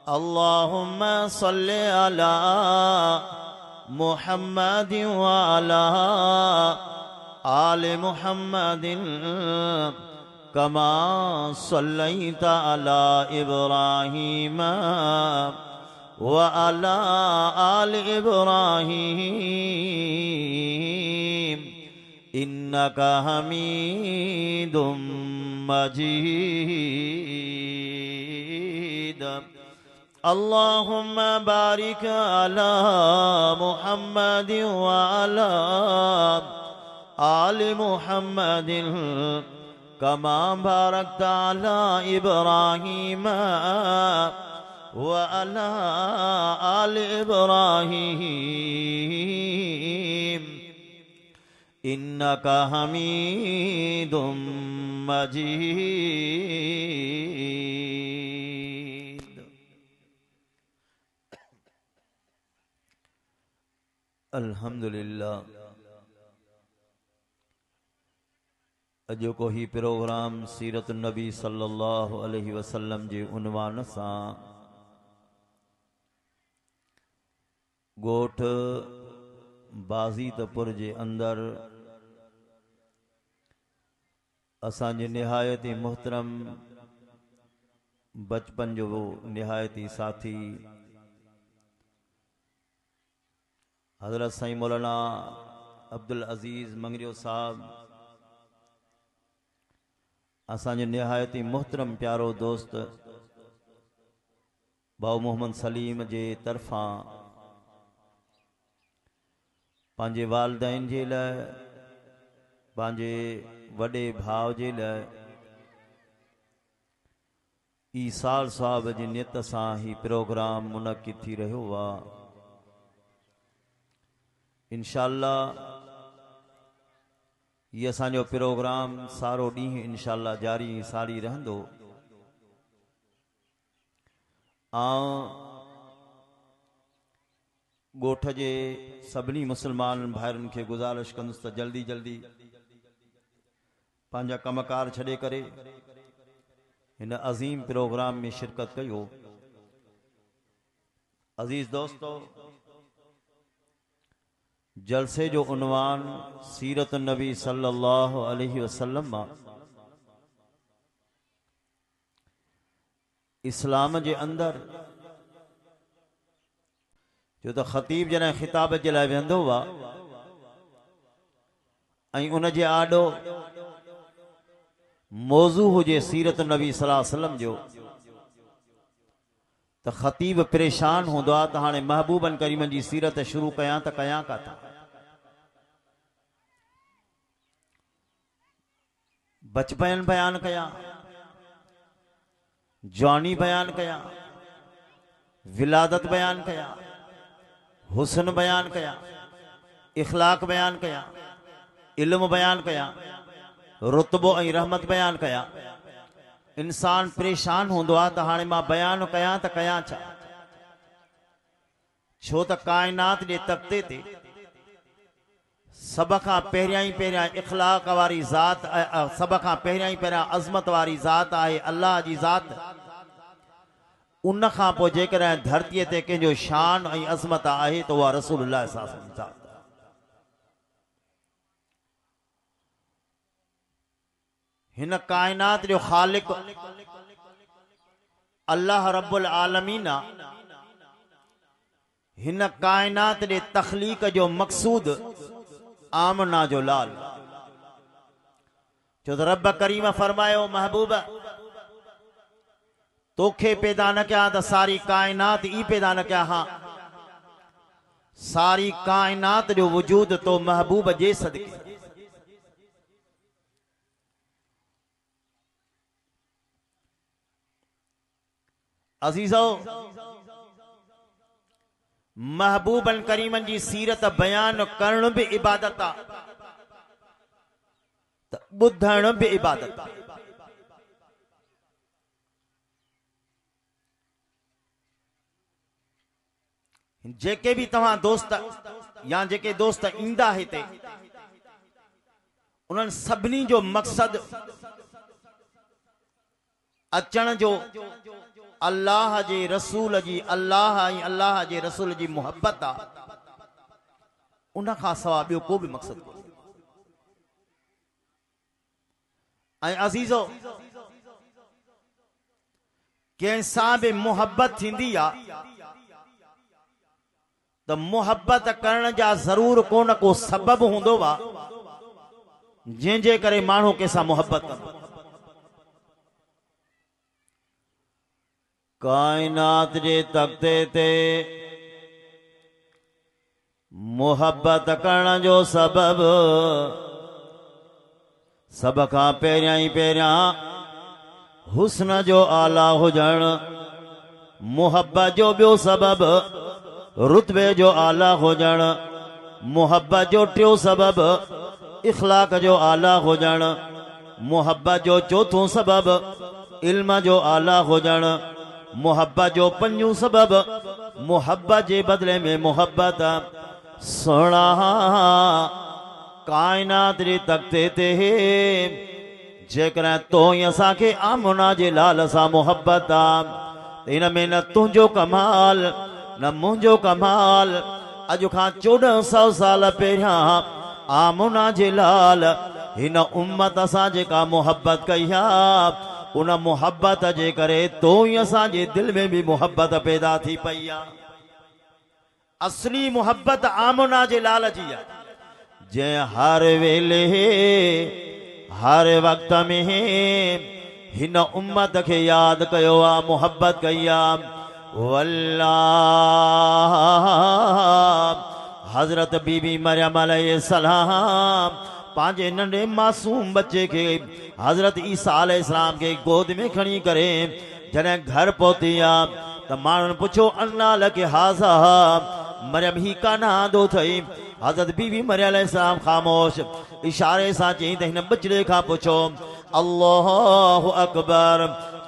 अल्लाहुम्मा सल्लि अला मुहम्मदिन व अला आले मुहम्मदिन कमा सल्लैता अला इब्राहीम व अला आले इब्राहीम इन्नका हमीदुम मजीद। अल्लाहुम्मा बारिक अला मुहम्मदिन व अला आले मुहम्मदिन कमा बारकता अला इब्राहीम व अला आले इब्राहीम इन्नका हमीदुम मजीद। अल्हम्दुलिल्लाह। अॼु को ही प्रोग्राम सीरत नबी सल्लल्लाहु अलैहि वसल्लम जे उनवान सां गोठ बाज़ीतपुर जे अंदर असांजे निहायती मुहतरम बचपन जो वो निहायती साथी हजरत साईं मौलाना अब्दुल अजीज मंगरियो साहब, असांजे निहायती मुहतरम प्यारो दोस्त भाऊ मोहम्मद सलीम जे तरफां पंहिंजे वालदैन जे लाइ, पंहिंजे वॾे भाउ जे लाइ ईसाल साहब जी नियत सां ही प्रोग्राम मुनक़िद थी रहियो आहे। इंशाअल्लाह ये असांजो प्रोग्राम सारो ॾींहुं इंशाअल्लाह जारी सारी रहंदो। गोठ जे सभिनी मुसलमान भाइरनि खे गुज़ारिश कंदुसि त जल्दी जल्दी पंहिंजा कमकार छॾे करे हिन अज़ीम प्रोग्राम में शिरकत कयो। अजीज दोस्तों, जलसे जो उन्वान सीरत नबी सल्लल्लाहु अलैहि वसल्लम मां इस्लाम जे अंदर जो तो ख़तीब जॾहिं ख़िताब जे लाइ वेंदो हुआ ऐं उन जे आॾो मौज़ू हुजे सीरत नबी सल्लल्लाहु अलैहि वसल्लम जो त ख़तीब परेशान हूंदो आहे त हाणे महबूबन करीमन जी सीरत शुरू कयां त कयां काथां। बचपन बयान कया, जवानी बयान कया, विलादत बयान कया, हुस्न बयान कया, इखलाक बयान कया, इल्म बयान कया, रुतबो ऐं रहमत बयान कया। इंसान परेशान हूंदो आहे त हाणे मां बयान कयां त कयां छा, छो त कायनात जे तख़्ते ते सब खां पहिरियां ई पहिरियां इखलाक वारी ज़ात, सब खां पहिरियां ई पहिरियां अज़मत वारी ज़ात आहे अल्लाह जी ज़ात। उन खां पोइ जेकॾहिं धरतीअ ते कंहिंजो शान ऐं अज़मत आहे त उहा रसूलुल्लाह सल्लल्लाहु अलैहि वसल्लम ज़ात। हिन कायनात जो ख़ालिक अल्लाह रब्बुल आलमीन हिन कायनात जे तख़लीक जो मक़सूद आमना जो लाल। जो तो रब करीम फरमायो महबूब तोखे पैदा न क्या तो सारी कायनात ई पैदा न क्या। हाँ, सारी कायनात जो वजूद तो महबूब जे सदके। अजीजो, महबूबन करीमन जी सीरत बयान करण भी इबादत आ, बुद्धण भी इबादत आ। जेके भी तव्हां दोस्त या जेके दोस्त ईंदा हिते उन्हनि सभिनी जो मक़सद अचण जो अल्लाह जे रसूल जी अल्लाह जे रसूल जी मोहब्बत आ उन खां सवाइ ॿियो को बि मक़सदु कोन्हे। ऐं अज़ीज़ो कंहिंसां बि मोहब्बत थींदी आहे त मोहब्बत करण जा ज़रूर को न को सबब हूंदो आहे जंहिंजे करे माण्हू कंहिंसां मोहब्बत कंदो। काइनात जे तख़्ते ते मोहब्बत करण जो सबब सब खां पहिरियां हुस्न जो आला हुजण, मोहब्बत जो ॿियो सबब रुतबे जो आला हुजण, मोहब्बत जो टियों सबब इखलाक जो आला हुजण, मोहब्बत जो चौथों सबब इल्म जो आला हुजण, मोहब्बत जो पंजों सबब मोहब्बत जे बदले में मोहब्बत। सोना कायनात जे तख़्ते ते जेकर तो असांखे आमना जे लाल सां मोहब्बत आहे इन में न तुंहिंजो कमाल न मुंहिंजो कमाल। अॼु खां 1400 साल पहिरियां आमना जे लाल हिन उम्मत सां जेका मोहब्बत कई आहे उन मोहब्बत जे करे तो असांजे दिल में भी मोहब्बत पैदा थी पई आहे। असली मोहब्बत आमना जे लाल जी आहे जंहिं हर वेले हर वक्त में हिन उम्मत के याद कयो आ मोहब्बत कई आ। वल्लाह हजरत बीबी मरियम अलैहिस्सलाम पांजे नंढे मासूम बच्चे के हजरत ईसा अलैहिस्सलाम के गोद में खणी करे जने घर पहुती आ त माण्हुनि पुछो अन्ना लके हाज़ा मरियम ही काना दो थई। हजरत बीबी मरियम अलैहिस्सलाम खामोश इशारे सां चई त हिन बचड़े खां पुछो। अल्लाहु अकबर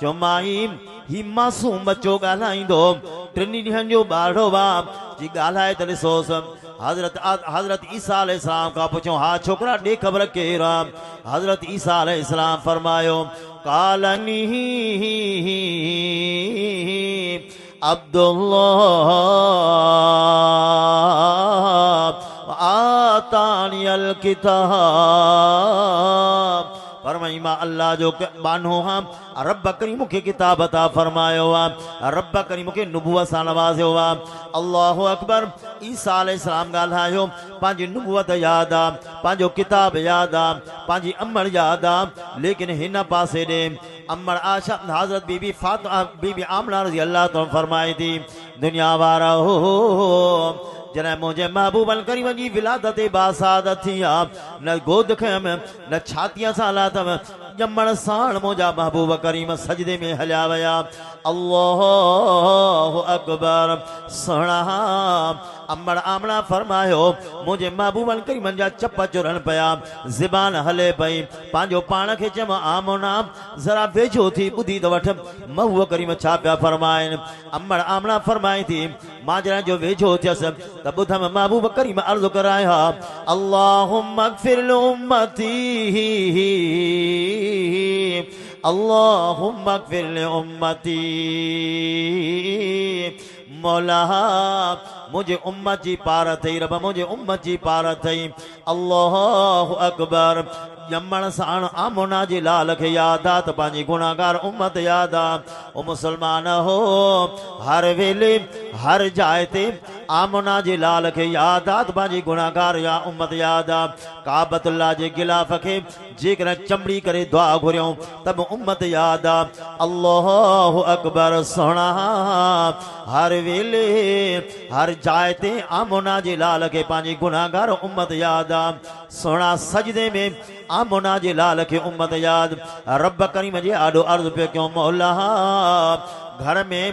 चो माई ही मासूम बच्चो ॻाल्हाईंदो 3 ॾींहंनि जो ॿारड़ो वा जी ॻाल्हाए त ॾिसोसि। हजरत ईसा अलैहिस्सलाम का पुछो हा छोकरा ॾे ख़बर केरु आहे। हजरत ईसा अलैहिस्सलाम फरमायो कालनी अब्दुल्लाह आतानियल किताब। फरमाई मां अल्लाह जो बानो हां रब करी मुखे किताब अता फरमायो आ रब करी मुखे नबुवत सां नवाज़ियो आ। अल्लाहु अकबर। ईसा अलैहिस्सलाम ॻाल्हायो पंहिंजी नुबुवत याद आ पंहिंजो किताब याद आ पंहिंजी अमर याद आ लेकिन हिन पासे ॾे अमर आशा हजरत बीबी फातिमा बीबी आमना रज़ी अल्लाह ताला फरमाई थी दुनिया वारा हो जॾहिं मुंहिंजे महबूबल करीम जी विलादत बासादत थी आ न गोद खयम न छातीअ सां लाथम ॼमण साण मुंहिंजा महबूब करीम सजदे में हलिया विया। अल्लाहु अकबर। सुणा अमर आमना फरमायो मुंहिंजे महबूबल करीमन जा चप चुरन पिया ज़बान हले पई पंहिंजो पाण खे चयमि आमना ज़रा वेझो थी ॿुधी त वठ महबूब करीम छा पिया फरमाइनि। अमर आमना फरमाई थी मां जॾहिं जो वेझो थियसि त ॿुधमि महबूब करीम अर्ज़ु कराया अल्लाहुम्मा अग़फिर लिउम्मती अल्लाहुम्मा अग़फिर लिउम्मती। मौला मुझे उम्मत जी पार थई रब मुझे उम्मत जी पार थई। अल्लाहु अकबर। ॼमण साण आमना जे लाल खे याद आ त पंहिंजी गुनाहगार उम्मत याद आ। ओ मुसलमान हो हर वेले हर जाइ ते आमना जे लाल खे याद आ त पंहिंजी गुनाहगार या उम्मत याद आ। काबतुल्लाह जे गिलाफ खे जेकर चमड़ी करे दुआ घुरियूं तब उम्मत याद आ। अल्लाहु अकबर। सोना हर वेले हर जाइ ते आमना जे लाल खे पंहिंजी गुनाहगार उम्मत याद आ। सोना सजदे में आमना जे लाल खे उम्मत याद। रब करीम जे आॾो अर्ज़ पियो कयो मौला घर में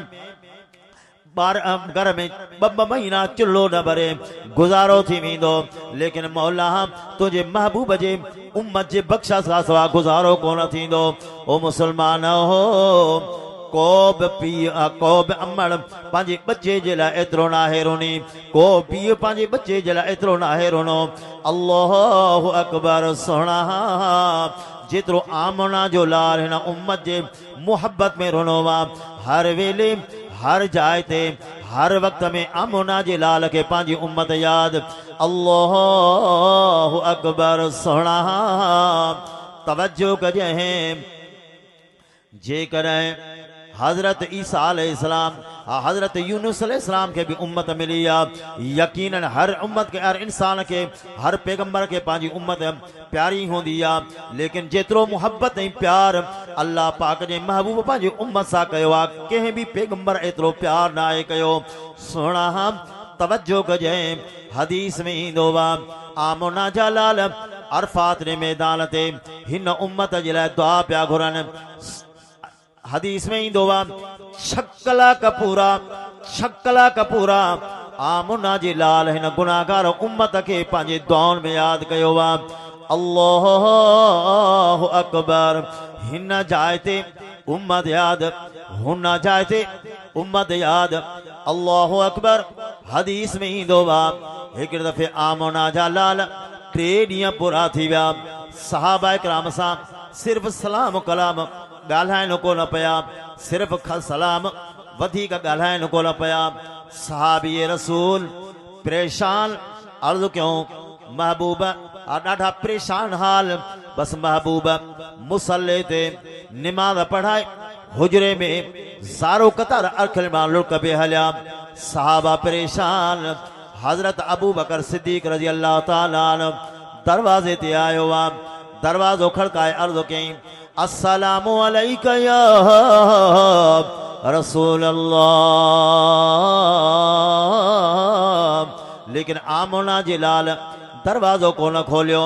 घर में ॿ महीना चुल्हो न भरे गुज़ारो थी वेंदो लेकिन मौला तुंहिंजे महबूब जे उम्मत जे बख़्शा सां सवाइ गुज़ारो कोन थींदो। ओ मुसलमान हो को बि पीउ को बि अमड़ पंहिंजे बच्चे जे लाइ एतिरो नाहे रुनी को पीउ पंहिंजे बच्चे जे लाइ एतिरो नाहे रुनो। अल्लाहु अकबर। सोना जेतिरो आमना जो लाल हिन उम्मत जे मुहब्बत में रुनो वा हर वेले हर जाइ ते हर वक्त में आमना जे लाल के पंहिंजी उम्मत याद अल्लाहु अकबर सोना तवज्जो कजें जेकॾहिं हजरत ईसा अलैहिस्सलाम हजरत यूनुस अलैहिस्सलाम के भी उम्मत मिली यकीनन हर उम्मत के हर इंसान के हर पैगंबर के पंहिंजी उम्मत प्यारी होंदी लेकिन जेतिरो मुहब्बत ऐं प्यार अल्लाह पाक जे महबूब पंहिंजी उम्मत सां कयो कंहिं भी पैगंबर एतिरो प्यार न आहे कयो सुहिणा तवज्जो कजें हदीस में ईंदो आमना जा लाल अरफात जे मैदान ते हिन उम्मत जे लाइ दुआ पिया घुरनि हदीस में ईंदो छकला कपूरा आमुना जी लाल हिन गुनाहगार उम्मत के पंहिंजे दुआउनि में याद कयो अल्लाहु अकबर हिन जाइ ते उम्मत याद हुन जाइ ते उम्मत याद अल्लाहु अकबर हदीस में ईंदो हिकिड़े दफ़े आमुना जा लाल 3 ॾींहं पूरा थी विया सहाबा किराम सां सिर्फ़ सलाम कलाम ॻाल्हाइण को न पिया सिर्फ़ सलाम वधीक ॻाल्हाइण को न पिया सहाबी रसूल परेशान अर्ज़ क्यों महबूब ॾाढा परेशान हाल बस महबूब मुसल्ले ते निमाज़ पढ़ाए हुजरे में ज़ारो कतार अरखल मां लुक पे हलिया सहाबा परेशान हजरत अबू बकर सिद्दीक रज़ी अल्लाह ताला अन्हु दरवाजे ते आयो दरवाजो खड़काए अर्ज़ कयईं अस्सलामु अलैका या रसूल अल्लाह लेकिन आमना जे लाल दरवाजो को न खोलियो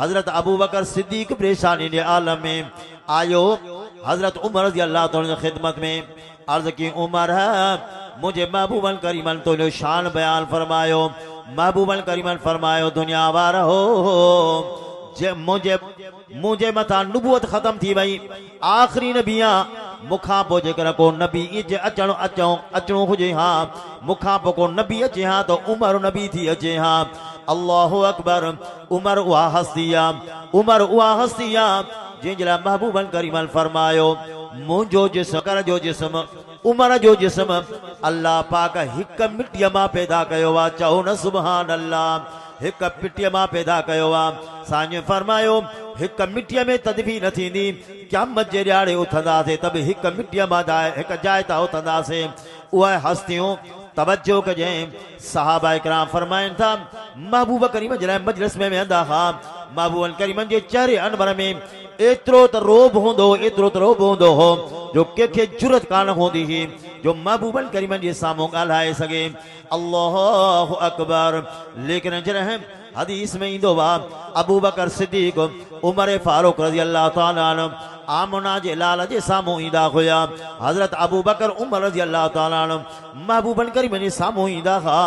हजरत अबू बकर सिद्दीक परेशानी के आलम में आयो हजरत उमर रज़ी अल्लाह ताला खिदमत में अर्ज की उमर है मुझे महबूबन करीमन तो शान बयान फरमायो महबूबन करीमन फरमायो दुनिया वार हो मुझे मथा नुबूवत खत्म थी वही आखिरी नबिया मुखा पो जेकर को नबी इज अचणो हुजे हाँ मुखा पो को नबी अचे हाँ तो उमर नबी थी अचे हाँ अल्लाहु अकबर उमर उहा हस्ती जंहिंजे लाइ महबूबन करीमन फरमायो मुंहिंजो जिस्म कर जो जिस्म उमर जो जिस्म अल्लाह पाक हिक मिट्टीअ मां पैदा कयो चओ न सुभान अल्लाह हिक मिट्टीअ मां पैदा कयो साईं फरमायो हिक मिट्टीअ में तदबी न थींदी क़यामत जे ॾियारे उथंदासीं त बि हिक मिट्टीअ मां हिक जाइ तां उथंदासीं उहे हस्तियूं तवज्जो कजें सहाबा इकराम फरमाइनि था महबूब करीम जे लाइ मजलिस में वेंदा हा महबूब करीम जे चेहरे अनवर में एतिरो त रोब हूंदो हो जो कंहिंखे जुरत कान हूंदी हुई जो महबूबन करीमन जे साम्हूं ॻाल्हाए सघे अल्लाहु अकबर लेकिन जॾहिं हदीस में ईंदो अबू बकर सिद्दीक उमर फारूक रज़ी अल्लाह ताला अन्हु आमना जे लाल जे साम्हूं ईंदा हुया हजरत अबू बकर उमर रज़ी अल्लाह ताला अन्हु महबूबन करीम जे साम्हूं ईंदा हा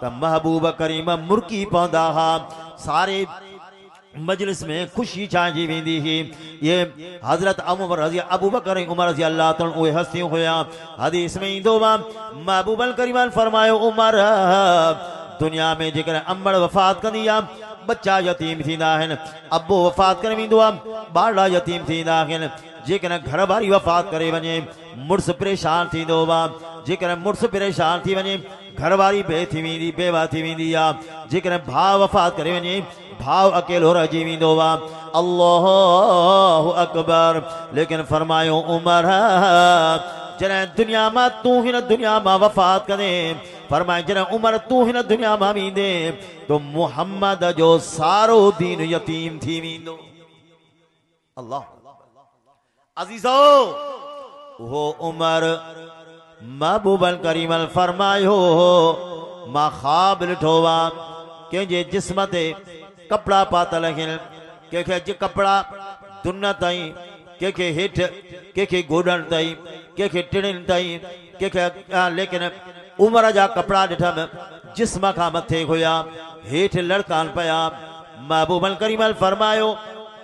त महबूब करीम मुर्की पवंदा हा सारे मजलिस में खुशी छांइजी वेंदी हुई ये हजरत अबू बकर उमर रज़ी अल्लाह ताला उहे हस्तियूं हुया हदीस में ईंदो महबूबन करीमन फरमायो उमर दुनिया में जेकर अमड़ वफ़ात कंदी बच्चा यतीम थींदा आहिनि अबो वफ़ात करे वेंदो ॿारड़ा यतीम थींदा आहिनि जेकर घर वारी वफ़ात करे वञे मुड़ुस परेशान थींदो जेकर मुड़ुस परेशान थी वञे घरवारी बेवा थी वेंदी जेकर भाउ वफ़ात करे वञे भाव अकेलो रहिजी वेंदो अल्लाहु अकबर लेकिन फरमायो उमर जॾहिं दुनिया मां तू हिन दुनिया मां वफ़ात कंदे फरमाए जॾहिं उमर तू हिन दुनिया मां वेंदे तो मुहम्मद जो सारो दीन यतीम थी वेंदो अल्लाह अज़ीज़ो वो उमर महबूबन करीमन फरमायो मां ख्वाब ॾिठो कंहिंजे जिस्म ते कपड़ा पातल आहिनि कंहिंखे कपड़ा दुन ताईं कंहिंखे हेठि कंहिंखे गोॾनि ताईं कंहिंखे टिणनि ताईं कंहिंखे लेकिन उमर जा कपड़ा ॾिठमि जिस्म खां मथे हुया हेठि लड़कान पिया महबूबन करीमन फरमायो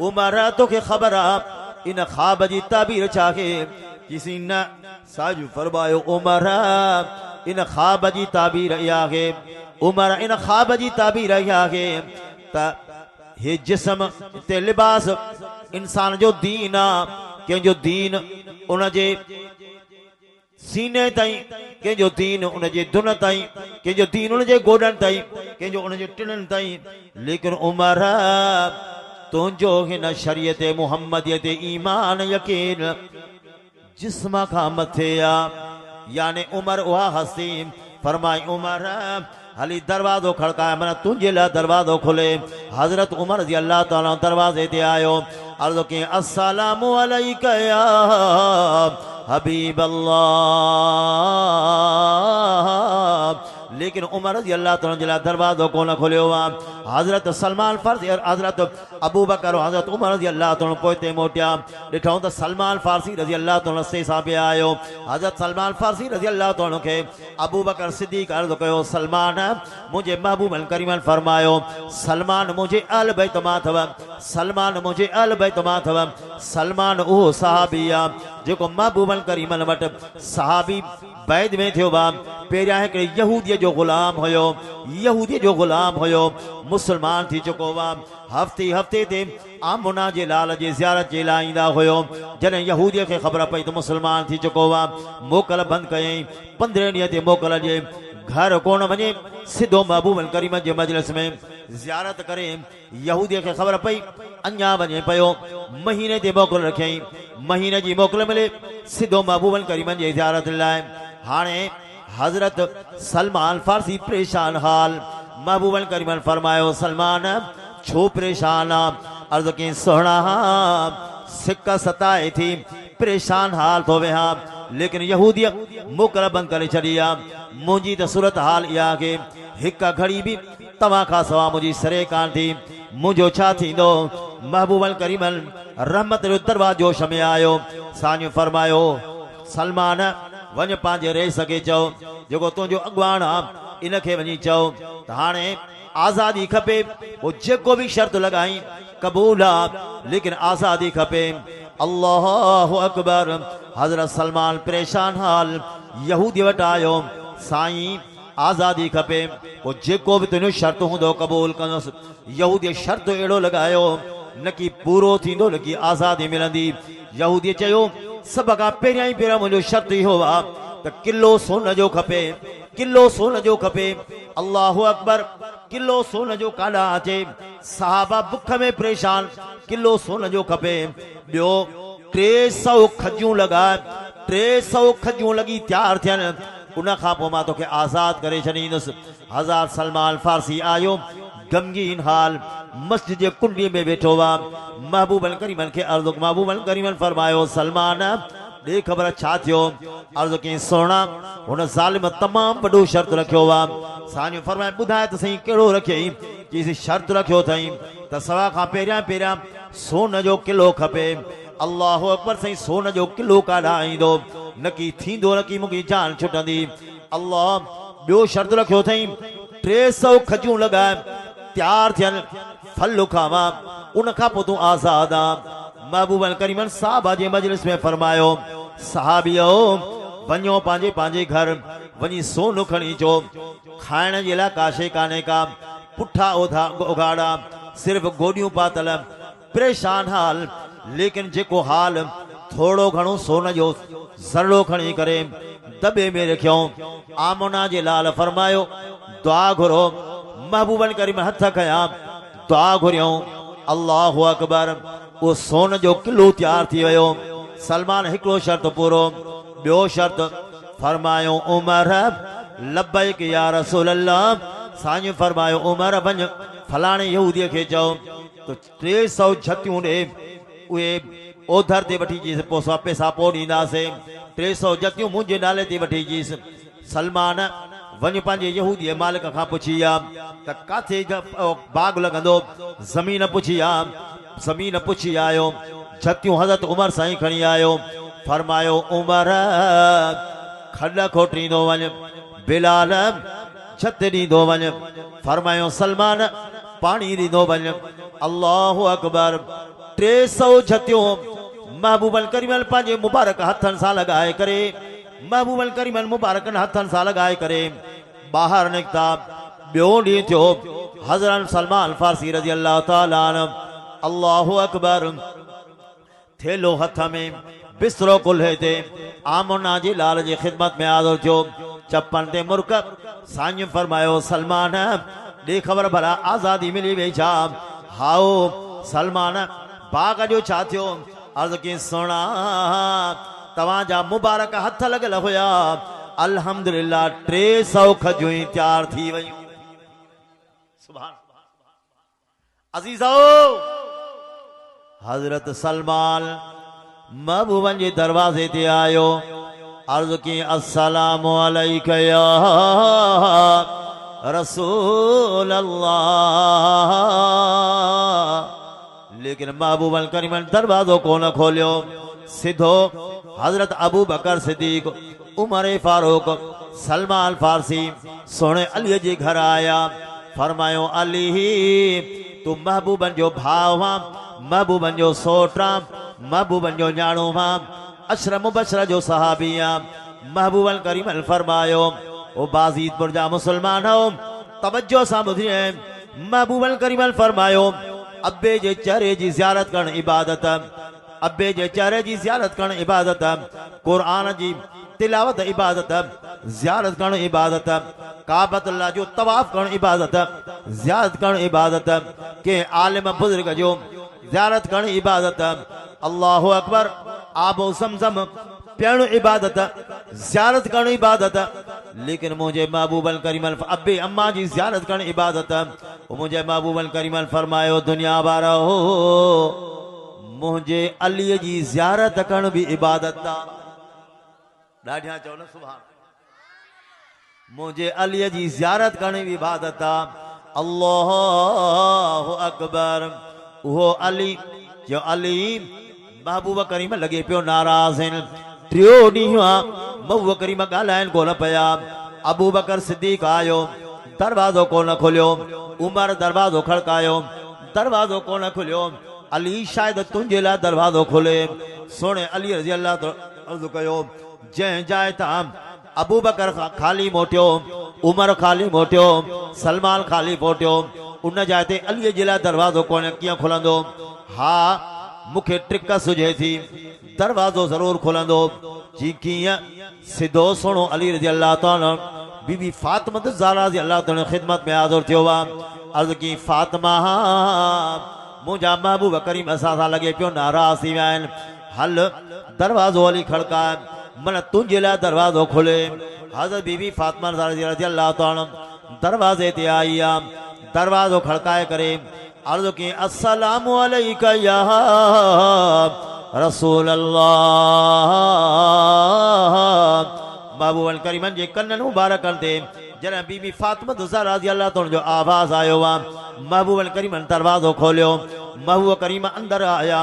उमर तोखे ख़बर आहे इन ख्वाब जी ताबीर छा आहे किसी न साजू फरमायो उमर इन ख्वाब जी ताबीर इहा आहे उमर इन ख्वाब जी ताबीर इहा आहे हे जिस्म ते लिबास इंसान जो दीन आ कंहिंजो दीन उन जे सीने ताईं, कंहिंजो दीन उन जे दुन ताईं, कंहिंजो दीन उन जे गोॾनि ताईं, कंहिंजो उन जे टिणनि ताईं। लेकिन उमर तुंहिंजो हिन शरीयत मुहम्मदीअ ते ईमान यकीन जिस्म खां मथे आ। यानी उमर उहा हस्ती फरमाई उमर हली दरवाज़ो खड़काए मन तुंहिंजे लाइ दरवाज़ो खुले। हज़रत उमर रज़ी अल्लाह ताला दरवाज़े ते आयो, अर्ज़ कयईं अस्सलामु अलैका या हबीब अल्लाह। लेकिन उमर रज़ी अल्लाह ताला जे लाइ दरवाज़ो कोन खोलियो आहे। हज़रत सलमान फारसी और हज़रत अबू बकर हज़रत उमर रज़ी अल्लाह ताला पोइते मोटिया। ॾिठऊं त सलमान फारसी रज़ी अल्लाह ताला से सां पिया आयो। हज़रत सलमान फारसी रज़ी अल्लाह ताला खे अबू बकर सिद्दीक़ अर्ज़ कयो सलमान मुंहिंजे महबूबन करीमन फरमायो सलमान मुंहिंजे अहल बैत मां अथव, सलमान मुंहिंजे अहल बैत मां अथव। सलमान उहो सहाबी आहे जेको महबूबन करीमन वटि सहाबी बैद में थियो बा। पहिरियां हिकिड़े यहूदीअ जो ग़ुलाम हुयो, यहूदीअ जो ग़ुलाम हुयो, मुस्लमान थी चुको हुआ। हफ़्ते हफ़्ते ते आमुना जे लाल जे ज़ियारत जे लाइ ईंदा हुयो। जॾहिं यहूदीअ खे ख़बर पई त मुस्लमान थी चुको हुआ, मोकल बंदि कयईं। 15 ॾींहं ते मोकल जे घर कोन वञे, सिधो महबूबन करीम जे मजलिस में ज़ियारत करे। यहूदीअ खे ख़बर पई अञा वञे पियो, महीने ते मोकल रखियईं। महीने जी मोकल मिले, सिधो महबूबन करीमन जे ज़ियारत लाइ। हाणे हज़रत सलमान फारसी परेशान हाल। महबूबन करीमन फरमायो सलमान छो परेशान आ? अर्ज़ कयईं सुहिणा सिक सताए थी परेशान हाल थो वेहा। लेकिन यहूदीअ मोकल बंदि करे छॾी आहे। मुंहिंजी त सूरत हाल इहा के हिक घड़ी बि तव्हां खां सवाइ मुंहिंजी सरे कान थी, मुंहिंजो छा थींदो? महबूबन करीमन रहमत जो दरवाजो शमे आयो। साईं फरमायो सलमान वञ पंहिंजे रहीस खे चओ जेको तुंहिंजो अॻुवान आहे इन खे वञी चओ त हाणे आज़ादी खपे। पोइ जेको बि शर्त लॻाई क़बूल आहे, लेकिन आज़ादी खपे। अल्लाहु अकबर। हज़रत सलमान परेशान हाल यहूदी वटि आयो, साईं आज़ादी खपे, पोइ जेको बि तुंहिंजो शर्त हूंदो क़बूल कंदुसि। यहूदी शर्त अहिड़ो लॻायो न की पूरो थींदो न की आज़ादी मिलंदी। यहूदी चयो सभ खां पहिरियां ई पहिरियां मुंहिंजो शर्त इहो आहे त किलो सोन जो खपे, किलो सोन जो खपे। अल्लाहु अकबर। किलो सोन जो काॾा अचे? सहाबा बुख में परेशान, किलो सोन जो खपे। ॿियो 300 खजूं लॻाए, 300 खजूं लॻी तयारु थियनि, उन खां पोइ मां तोखे आज़ाद करे छॾींदुसि। हज़रत सलमान फारसी आयो गमगीन हाल, मस्जिद जे कुंडी में वेठो हुआ। महबूबन करीमन खे अर्ज़, महबूबन करीमन फरमायो सलमान ॾे ख़बर छा थियो? अर्ज़ कयईं सुहिणा हुन ज़ालिम तमामु वॾो शर्त रखियो आहे। साईं फरमाए ॿुधाए त सही कहिड़ो रखियईं? चईं शर्त रखियो अथई त सवा खां पहिरियां पहिरियां सोन जो किलो खपे। अल्लाहु अकबर। साईं सोन जो किलो काॾा ईंदो? न की थींदो न की मुंहिंजी जान छुटंदी। अल्लाह। ॿियो शर्त रखियो अथई 300 खजूं लॻाए तयारु थियनि, फल खावां, उन खां पोइ तूं आज़ाद आ। महबूबन करीमन साहबा जे मजलिस में फरमायो सहाबियो वञो पंहिंजे पंहिंजे घर वञी सोन खणी अचो। खाइण जे लाइ का शइ कान्हे का, पुठा उघाड़ा, सिर्फ़ गोॾियूं पातल, परेशान हाल। लेकिन जेको हाल थोड़ो घणो सोन जो ज़रड़ो खणी करे दॿे में रखियऊं। आमोना जे लाल फरमायो दुआ घुरो। महबूबन करीम हथ खया दुआ घुरियऊं। अल्लाहु अकबर। वो सोन जो किलो तैयार थी वियो। सलमान हिकिड़ो शर्त पूरो, ॿियो शर्त फरमायो उमर लब्बैक या रसूल अल्लाह। साईं फरमायो उमर वञ फलाणे यहूदीअ खे चओ तो 300 झतियूं ॾे, उहे ओधर ते वठी अचीसि, पोइ पैसा पोइ ॾींदासीं। 300 जतियूं मुंहिंजे नाले ते वठी अचीसि। सलमान वञ पंहिंजे यहूदीअ मालिक खां पुछी आ त काथे बाग लॻंदो। ज़मीन पुछी आ, ज़मीन पुछी आयो। जतियूं हज़रत उमर साईं खणी आयो। फरमायो उमर खॾ खोटींदो वञ, बिलाल छत ॾींदो वञ। फरमायो सलमान पाणी ॾींदो वञ। अल्लाहु अकबर। 300 जतियूं महबूबन करीमन पंहिंजे मुबारक हथनि सां लॻाए करे, महबूबन करीमन मुबारकनि हथनि सां लॻाए करे ॿाहिरि निकिता। ॿियो ॾींहुं थियो। हज़रत सलमान फारसी रज़ी अल्लाह ताला अन्हु। अल्लाहु अकबर। थेलो हथ में बिस्तरो कुल्हे ते आमोना जी लाल जी खिदमत में हाज़िर थियो। चप्पन ते मुर्क साईं फरमायो सलमान दे खबर भला आज़ादी मिली वई छा? हाओ सलमान बाग जो छा थियो? अर्ज़ की सोना तवाजा मुबारक हथ लगल हुया। अल्हम्दुलिल्लाह 300 खजूं तैयार थी वयूं। सुभान अज़ीज़ो हजरत सलमान महबूबन जे दरवाजे ते आयो। अर्ज़ की अस्सलामु अलैका या रसूल अल्लाह। लेकिन महबूबन करीमन दरवाजो को न खोलियो। सिधो हजरत अबू बकर सिद्दीक, उमर फारूक, सलमान फारसी सोने अली जे घर आया। फरमायो अली तू महबूबन जो भाव, महबूबन जो सोटा, महबूबन जो न्याणो वा, अशर मुबशर जो सहाबिया। महबूबन करीमन फरमायो ओ बाजीदपुर जा मुसलमान हो तवज्जो सा ॿुधिए। महबूबन करीमन फरमायो अब्बे जे चेहरे जी ज़ियारत करण इबादत, अब्बे जे चेहरे जी ज़ियारत करण इबादत, कुरान जी तिलावत इबादत, ज़ियारत करण इबादत, काबतुल्लाह जो तवाफ करण इबादत, ज़ियारत करण इबादत, के आलिम बुजुर्ग जो ज़ियारत करण इबादत। अल्लाहु अकबर आबो समसम पियण इबादत, ज़ियारत करण इबादत। लेकिन मुझे महबूबन करीमन अब्बे अम्मा जी ज़ियारत करण इबादत। मुझे महबूबन करीमन फरमायो दुनिया वारा हो मुझे अली जी ज़ियारत करण भी इबादत दा। ॾाढिया चओ न सुभान। मुझे अली जी ज़ियारत करण भी इबादत आ। अल्लाहु अकबर। वो अली जो अली महबूब करीम लगे पियो नाराज़ आहिनि। टियों ॾींहुं महबूब करीम ॻाल्हाइनि कोन पिया। अबू बकर सिद्दीक आयो, दरवाज़ो कोन खोलियो। उमर दरवाज़ो खड़कायो, दरवाज़ो कोन खुलियो। अली शायद तुंहिंजे लाइ दरवाज़ो खोले। सोने अली रज़ी अल्लाह तो अर्ज़ कयो जंहिं जाइ तां अबू बकर खाली मोटियो, उमर खाली मोटियो, सलमान खाली मोटियो, उन जाइ ते अली जे लाइ दरवाज़ो कोन कीअं खुलंदो? हा मुखे ट्रिक सुझे थी, दरवाज़ो ज़रूर खुलंदो। जी कीअं? सिधो सुनो अली रज़ी अल्लाह ताला बीबी फातिमा ज़हरा रज़ी अल्लाह ताला खिदमत में हाज़िर थियो वा। अर्ज़ की फातिमा मुंहिंजा महबूब करीम असां सां लॻे पियो नाराज़ थी विया आहिनि। हल दरवाज़ो अली खड़काए, मन तुंहिंजे लाइ दरवाज़ो खुले। हज़रत बीबी फातिमा रज़ी अल्लाह ताला दरवाज़े ते आई आ। दरवाज़ो खड़काए करे अर्ज़ की अस्सलामु अलैका या रसूल अल्लाह। महबूबन करीमन जे कन्ननि मुबारकनि ते जॾहिं बीबी फातिमा ज़हरा रज़ी अल्लाह ताला जो आवाज़ आयो आ, महबूबन करीमन दरवाज़ो खोलियो। महबूब करीम अंदर आया,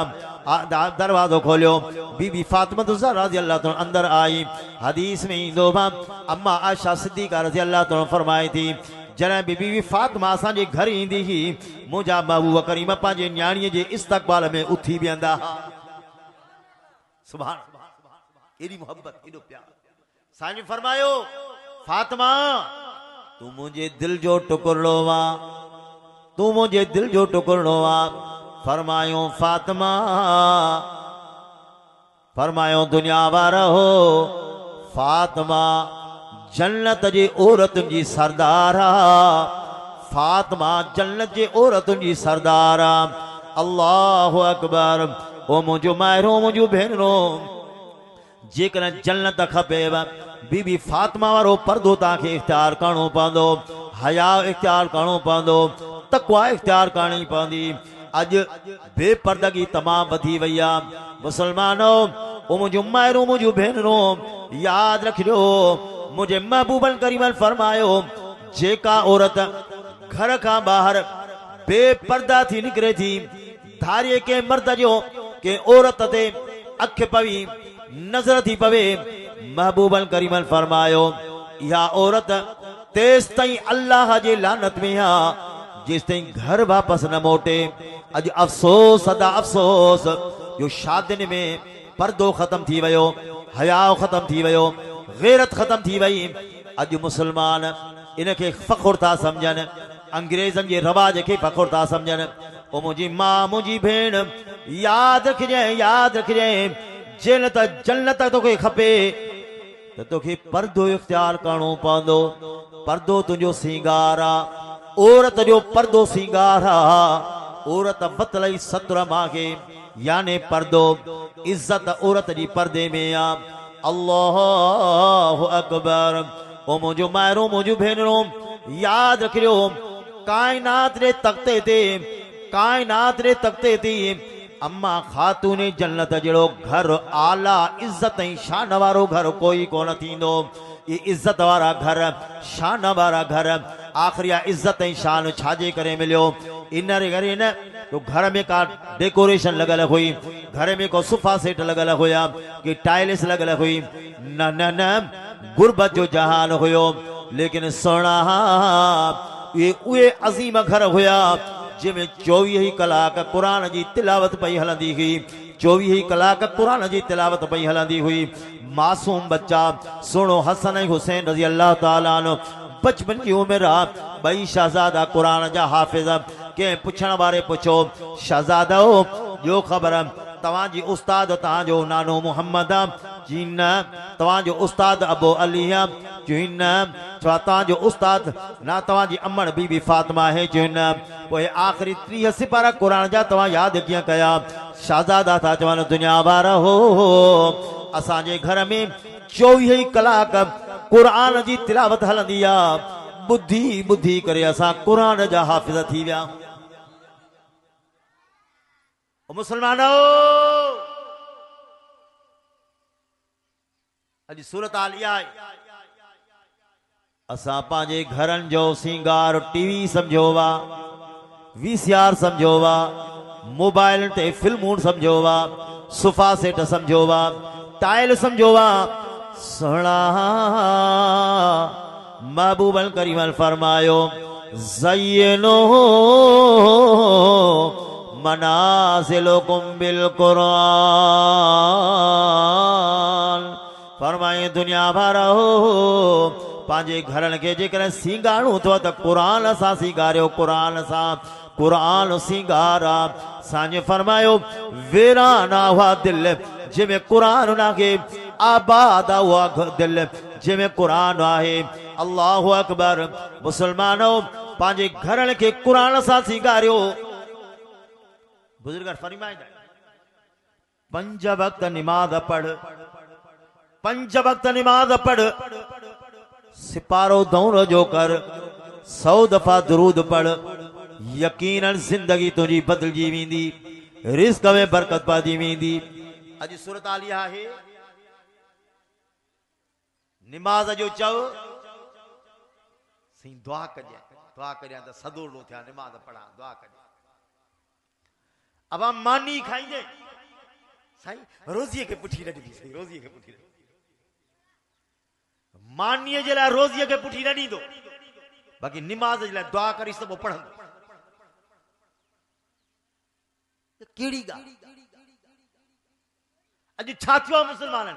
दरवाज़ो खोलियो। बीबी फातिमा ज़हरा रज़ी अल्लाह ताला अंदर आई। हदीस में ईंदो अम्मा आयशा सिद्दीक़ा रज़ी अल्लाह ताला फरमाई थी जॾहिं बीबी फातिमा असांजे घर ईंदी ही मुंहिंजा महबूब करीम पंहिंजे न्याणीअ जे इस्तक़बाल में उथी बीहंदा। सुभान एॾी मोहब्बत एॾो प्यार। साईं फरमायो फातिमा तू मुझे दिल जो टुकड़ो वा, तू मुझे दिल जो टुकड़ो वा। फरमायो फातिमा, फरमायो दुनिया वारा हो फातिमा जन्नत जी औरतुनि जी सरदार आ। फातिमा जन्नत जी औरतुनि जी सरदार आ। अल्लाहु अकबर। ओ मुंहिंजो मायरो, मुंहिंजो भेनरो, जेकॾहिं जन्नत खपेव बीबी फातिमा वारो पर्दो तव्हांखे इख्तियार करणो पवंदो, हया इख्तियार करणो पवंदो, तक़वा इख्तियार करणी पवंदी। अॼु बेपर्दगी तमामु वधी वई आहे। मुसलमानो ओ मुंहिंजो मायरो, मुंहिंजो भेनरो, यादि रखिजो मुझे महबूबन करीमन फरमायो जेका औरत घर का बाहर बेपर्दा थी निकरे थी, धारिये के मर्द जो के औरत ते अख पवी नजर थी पवे, महबूबन करीमन फरमायो या औरत तेस ताईं अल्लाह जे लानत में आ जिस ताईं घर वापस न मोटे। अज अफसोस सदा अफसोस जो शादियुनि में पर्दो खत्म थी वयो, हया खत्म थी वयो, गैरत खत्म थी वई। अज मुसलमान इनके फखुर था समझन, अंग्रेजन के रवाज के फखुर था समझन। ओ मुझी मां, मुझी भेण, याद रखिजे जिन त जन्नत तोखे खपे त तोखे पर्दो इख्तियार करणो पवंदो। पर्दो तुंहिंजो सिंगार आ, औरत जो पर्दो सिंगार आ। औरत बतलई सत्र मांगे याने पर्दो इज्जत औरत जी पर्दे में आ। अल्लाहु अकबर। ओ मुंहिंजो मायरो मुंहिंजो भेनरो याद रखियो कायनात रे तख्ते ते अम्मा खातून जन्नत जड़ो घर आला इज्जत शान वारो घर कोई कोन थींदो। ये इज्जत वारा घर शान वारा घर आखिरी इज्जत शान छाजे करे मिलियो इन करे न तो घर में का डेकोरेशन लगल हुई, घर में को सोफा सेट लगल हुआ कि टाइल्स लगल हुई न न न गुरबत जो जहान हुयो। लेकिन सोना ये उहे अजीम घर हुआ जिमें 24 कलाक कुरान जी तिलावत पई हलंदी हुई। 24 कलाक कुरान जी तिलावत पई हलंदी हुई। मासूम बच्चा सुनो हसन ऐं हुसैन रज़ी अल्लाह ताला अन्हु बचपन की उम्र आ। बई शहजादा कुरान जा हाफिज के पुछण वारे पुछो शहजादा जो खबर तवाजी उस्ताद तव्हांजो नानो मोहम्मद जी न, तव्हांजो उस्ताद अबू अली जी न, छा तव्हांजो उस्ताद ना तव्हांजी अमण बीबी फातिमा है जी न। पोइ आख़िरी 30 सिपारा कुरान जा तव्हां यादि कीअं कया। शहजादा था चवनि दुनिया वारा हो असांजे घर में 24 कलाक कुरान जी तिलावत हलंदी आ। बुद्धि बुद्धि करे असां कुरान जा हाफ़िज़ थी विया। मुसलमानो अॼु सूरत हाल इहा आहे असां पंहिंजे घरनि जो सिंगार टीवी समझो वा, VCR समझो वा, मोबाइल ते फिल्मूं समझो वा, सोफा सेट समझो वा, टाइल समझो वा। सुणा महबूबल करीमल फरमायो ज़य्यनो मनाज़िलकुम बिल कुरान। फरमाए दुनिया भर हो पंहिंजे घरनि खे जेकॾहिं सिंगारणो अथव त क़ुरान सां सिंगारियो, क़ुरान सां। क़ुरान सिंगार आ। साईं फरमायो वीराना हुआ दिल जंहिंमें क़ुरान नाहे, आबाद हुआ दिल जंहिंमें क़ुरान आहे। अल्लाहु अकबर। मुसलमानो पंहिंजे घरनि खे क़ुरान सां सिंगारियो। बुजुर्ग फरमाईंदा 5 वक्त नमाज पढ़, 5 वक्त नमाज पढ़, सिपारो दौड़ जो कर, 100 दफा दुरूद पढ़, यकीनन जिंदगी तुझी बदलजी वेंदी, रिस्क में बरकत पाजी वेंदी। अज सूरत आलिया है नमाज जो चव सही दुआ कजे, दुआ करिया त सदूर नो थिया नमाज पढ़ा दुआ कजे। अब हम मानी खाइजे साईं रोज़ी के पुठी न दी, सही रोज़ी के पुठी मानीअ जे लाइ रोज़ीअ खे पुठी न ॾींदो, बाक़ी निमाज़ जे लाइ दुआ करी सभु पढ़ंदो। कहिड़ी ॻाल्हि अॼु छा थियो आहे मुसलमाननि?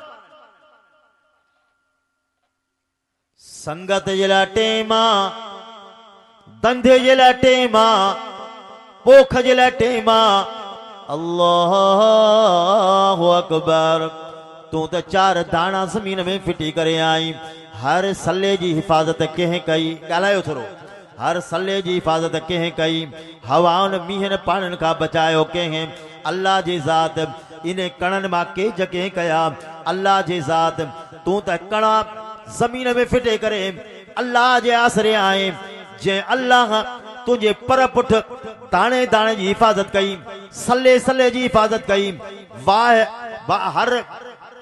संगत जे लाइ टेम आहे, धंधे जे लाइ टेम आहे, पोख जे लाइ टेम आहे। अल्लाहु अकबर। तूं त 4 दाणा ज़मीन में फिटी करे आई। हर सले जी हिफ़ाज़त कंहिं कई? ॻाल्हायो थोरो। हर सले जी हिफ़ाज़त कंहिं कई? हवाउनि मींहनि पाणिनि खां बचायो कंहिं? अल्लाह जी ज़ात। इन कणनि मां केज कंहिं कया? अल्लाह जी ज़ात। तूं त कणा ज़मीन में फिटे करे अल्लाह जे आसरे आए। जंहिं अल्लाह तुंहिंजे पर पुठ दाणे दाणे जी हिफ़ाज़त कई, सले सले जी हिफ़ाज़त कई। वाह हर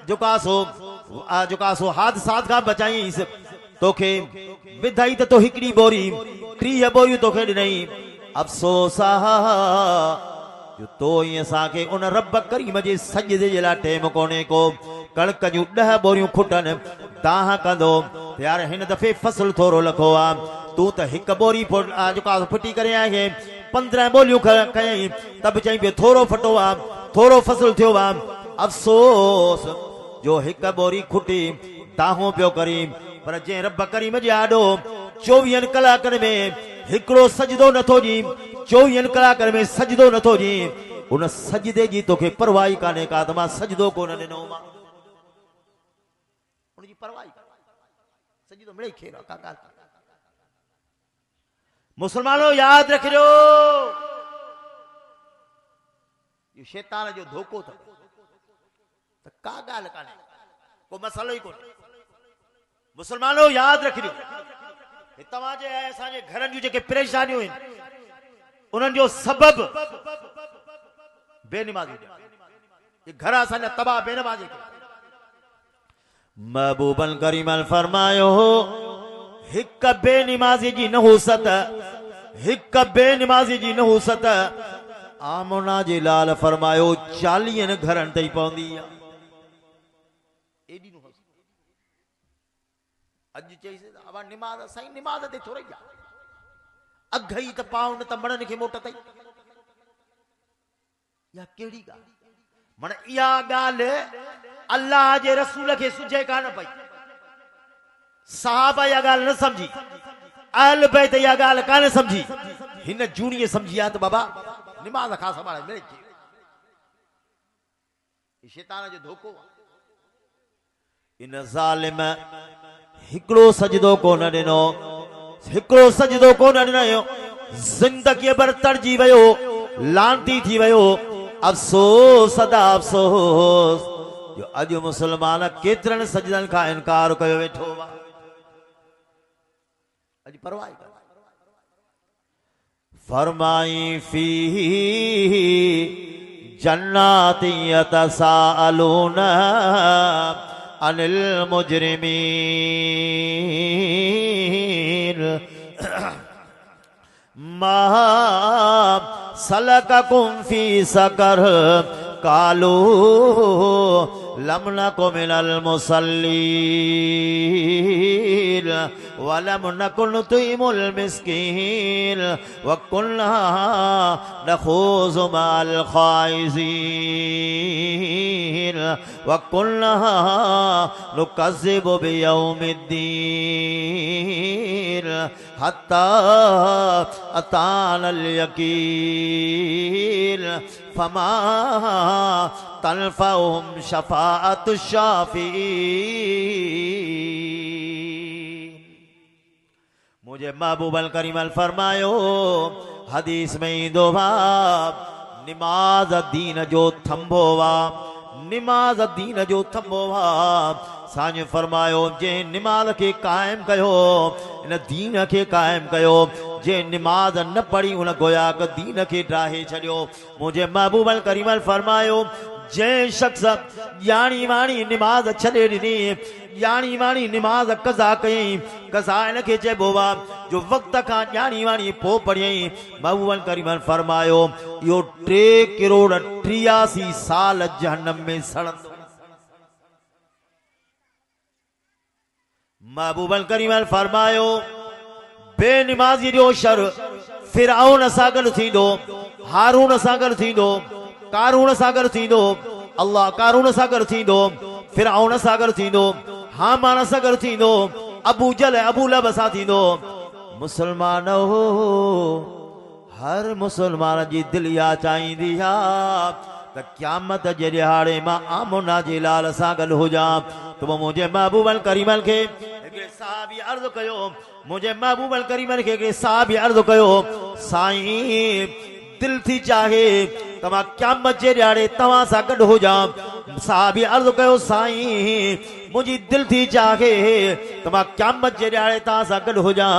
जुकासो हादसात खां बचाईस। तोखे विधाई त तो हिकड़ी बोरी 30 बोरियूं तोखे ॾिनई। अफ़सोस जो तो ईअं असांखे उन रब करीम जे सजदे जे लाइ टेम कोन्हे को। कणक जूं 10 बोरियूं खुटनि दाह कंदो यार हिन दफ़े फसल थोरो लखो आ। तूं त हिकु बोरी जुकासो फिटी करे आहीं, 15 बोलियूं कयई त बि चई पियो थोरो फटो आ, थोरो फसल थियो आ। अफ़सोस जो हिकु बोरी खुटी दाहो पियो करी। पर जंहिं रब करीम जे आॾो 24 कलाकनि में हिकिड़ो सजदो नथो जी, 24 कलाकनि में सजदो नथो जी, उन सजदे जी तोखे परवाही काने का, त मां सजदो कोन ॾिनो मां, उनजी परवाही सजदो मिले खेर का ॻाल्हि। मुसलमानों याद रखियो, ये शैतान जो धोखो था, तो का ॻाल्हि काने, को मसलो ही कोन्हे। मुसलमानों याद रखियो, तव्हांजे ऐं असांजे घरनि जूं जेके परेशानियूं आहिनि उन्हनि जो सबब बेनमाज़ी, ये घर असांजा तबाह बेनमाज़ी। महबूबन करीमल फरमायो हिक बेनमाज़ी जी नहूसत, हिक बेनमाज़ी जी नहूसत आमना जे लाल फरमायो 40 घरनि ते पवंदी आहे। एडी नहूसत अज चईसे अब निमाज़ साईं निमाज़ ते थोड़ी जा अघई त पाउन त मणनि खे मोट तई, या केड़ी ॻाल्हि मन इहा ॻाल्हि अल्लाह जे रसूल खे सुझे कान पई। साहबा इहा ॻाल्हि न समझी, अहल बैत इहा ॻाल्हि कान समझी, हिन जूणीअ समझी आहे त बाबा निमाज़ खां संभाले मिले। शैतान जो धोखो आहे। इन ज़ालिम हिकिड़ो सजदो कोन ॾिनो, हिकिड़ो सजदो कोन ॾिनो, ज़िंदगीअ भर तड़जी वियो, लांती थी वियो। अफ़सोस सदा अफ़सोस जो अॼु मुसलमान केतिरनि सजदनि खां इनकार कयो वेठो आहे। अॼु परवाह कर फरमाई फी जन्नाति यतसाअलून अनिल मुजरिमीन मा सलककुम फी सकर कालू लम नकु मिनल मुसल्लीन वलम नकुन नुतइमुल मिस्कीन वकुन्ना नखूज़ु मअल खाइज़ीन वकुन्ना नुकज़्ज़िबु बियौमिद्दीन हत्ता अतानल यकीन फमा तनफ़अहुम शफ़ाअतु शाफ़िईन। मुझे महबूब अल करीम अल फरमायो हदीस में ईंदो भाव निमाज़ दीन जो थंभो वा, निमाज़ दीन जो थंभो वा। साईं फरमायो जे निमाज़ खे कायम कयो, इन दीन खे कायम कयो। जे निमाज़ न पढ़ी उन गोया क दीन खे ड्राहे छॾियो। मुझे महबूब अल करीम अल फरमायो जंहिं शख्स यानी वाणी निमाज़ छॾे ॾिनी, यानी वाणी निमाज़ कज़ा कयईं, कज़ा इन खे चइबो आहे जो वक़्त खां यानी वाणी पोइ पढ़ियईं। महबूब अल करीम अल फरमायो इहो 3,83 साल जहन्नम में सड़ंदो। महबूब अल करीम अल फरमायो बेनिमाज़ी जो शर फिरऔन सां गॾु थींदो, हारून सां गॾु थींदो, कारून सां गॾु थींदो, अल्लाह कारून सां गॾु थींदो, फिरऔन सां गॾु थींदो, हामान सां गॾु थींदो, अबू जहल अबू लहब सां थींदो। मुसलमान हो हर मुसलमान जी दिलि इहा चाहींदी आहे त क़यामत जे ॾिहाड़े मां आमना जे लाल सां गॾु हुजां। त मुंहिंजे महबूब अल करीम खे हिकिड़े साहबी अर्ज़ु कयो, मुंहिंजे महबूब अल करीम खे हिकिड़े साहबी अर्ज़ु कयो साईं दिल थी चाहे त मां क़यामत जे ॾिहाड़े तव्हां सां गॾु हुजां। साहबी अर्ज़ु कयो साईं मुंहिंजी दिल थी चाहे त मां क़यामत जे ॾिहाड़े तव्हां सां गॾु हुजां।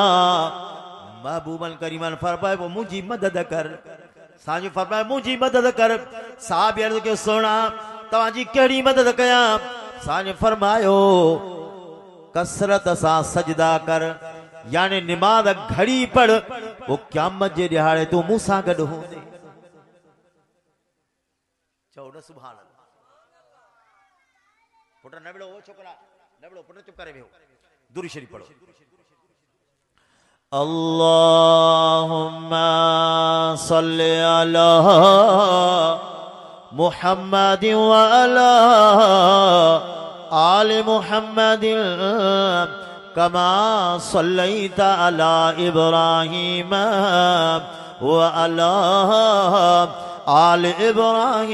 महबूब अल करीम फरमायो मुंहिंजी मदद कर। साईं फरमायो मुंहिंजी मदद कर। साहबी अर्ज़ु कयो सोना तव्हांजी कहिड़ी मदद कयां? साईं फरमायो कसरत सां सजदा कर, यानी निमाज़ घड़ी पढ़, वो क़यामत जे ॾिहाड़े तूं मूं सां गॾु हूंदे। चओ न सुभान अल्लाह। पुट न विड़ो, छोकरा न विड़ो, पुट चुप करे वेहो। दुरूद शरीफ पढ़ो। अल्लाहुम्मा सल्लि अला मुहम्मद व अला आले मुहम्मद कमा सल्लैता अला इब्राहीम व अला आल इब्राहीम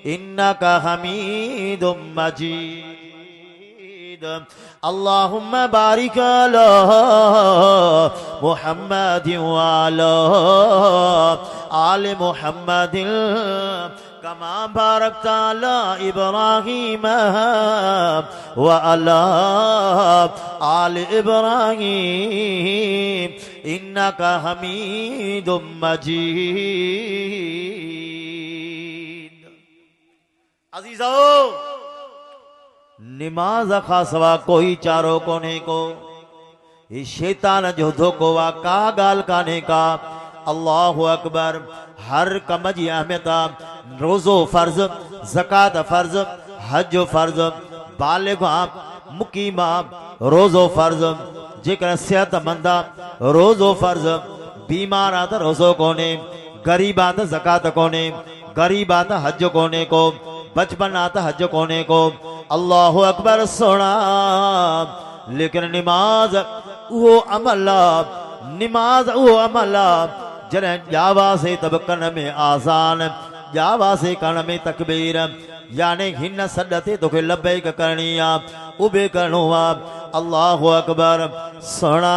इन्नका हमीदुम मजीद। अल्लाहुम्मा बारिक अला मुहम्मदिन व अला आलि मुहम्मदिन कमा बारकता अला इब्राहीम व अला आलि इब्राहीम इन्नका हमीदुम मजीद। अजीजो, निमाज खा सवा कोई चारो कोने को, ये शैतान जो धोको वा का गाल काने का। अल्लाहु अकबर। हर कम जी अहमियत, रोज़ो फर्ज, ज़कात फर्ज, हज फर्ज, बालिग मुकीमा रोज़ो फर्ज, जेकर सेहतमंद रोज़ो फर्ज, बीमार त रोज़ो कोने, गरीब त ज़कात कोने, गरीब त हज कोने को, बचपन त हज कोने को। अल्लाहु अकबर सोना। लेकिन निमाज वो अमल, निमाज वो अमल जॾहिं ॼावासीं तब कन में आज़ान, ॼावासीं कन में तकबीर, यानी हिन सॾ ते तोखे लबैक करणी आहे, उबे करणो आहे। अल्लाहु अकबर सोना।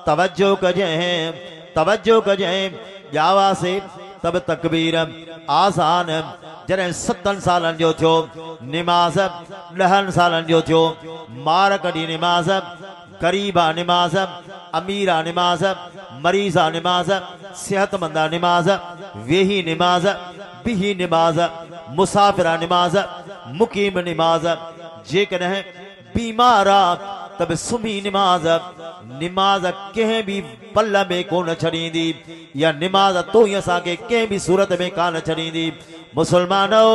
तवज्जो कजें, तवज्जो कजें। ॼावासीं तब तकबीर, आज़ान जॾहिं 7 सालनि जो थियो, निमाज़ 10 सालनि जो थियो, मार कढी निमाज़, गरीबा निमाज़, अमीरा निमाज़, मरीज़ा निमाज़, सेहतमंदा निमाज़, वेही निमाज़, बिही निमाज़, मुसाफिरा निमाज़, मुकीम निमाज़, जेकॾहिं बीमारा तब सुम्ही निमाज़। निमाज़ कंहिं भी पल में कोन छॾींदी, या निमाज़ तो ही असांखे कंहिं भी सूरत में कान छॾींदी। मुसलमानो,